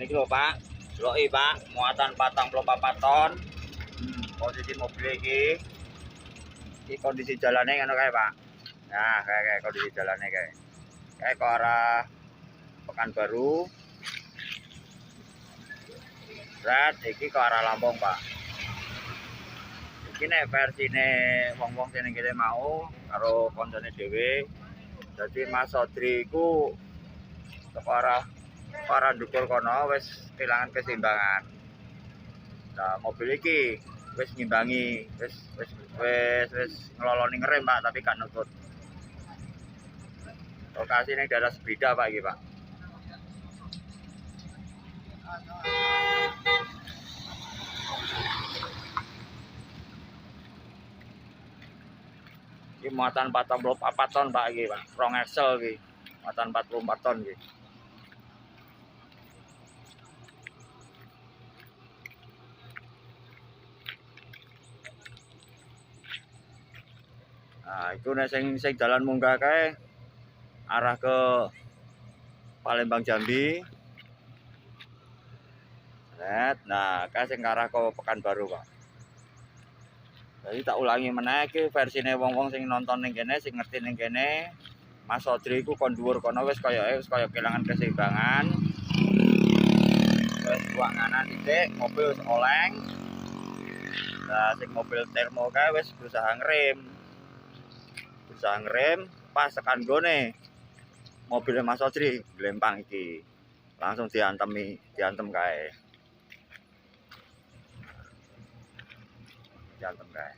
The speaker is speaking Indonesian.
Niki lho Pak, deloki Pak, muatan 44 ton. Posisi mobil iki kondisi jalannya ngono kae Pak. Nah, kayak kondisi jalannya kayak ke arah Pekanbaru. Rat iki ke arah Lampung Pak. Iki nek versine wong-wong sing kene mau karo koncone dhewe. Dadi Mas Sodri iku ke arah ndukur kono wis kehilangan keseimbangan. Nah, mobil iki wis ngimbangi, wis ngeloloni ngerem Pak, tapi gak nutut. Lokasi ini daerah Sebrida Pak iki Pak. Ini muatan 44 ton Pak iki Pak. Rong axle iki. Muatan 44 ton iki. Nah, itu nek sing jalan munggah kae arah ke Palembang Jambi. Nah, kae sing arah ke Pekanbaru, Pak. Jadi tak ulangi meneh iki versine wong-wong sing nonton ning kene, sing ngerti ning kene. Mas Sodri iku kon dhuwur kono wis kaya kehilangan keseimbangan. Wis buang kanan sithik, mobil wis oleng. Nah, sing mobil termo kae wis berusaha ngerem, pas tekan gone. Mobilnya Mas Sodri glempang iki. Langsung diantem kae. Diantem kae.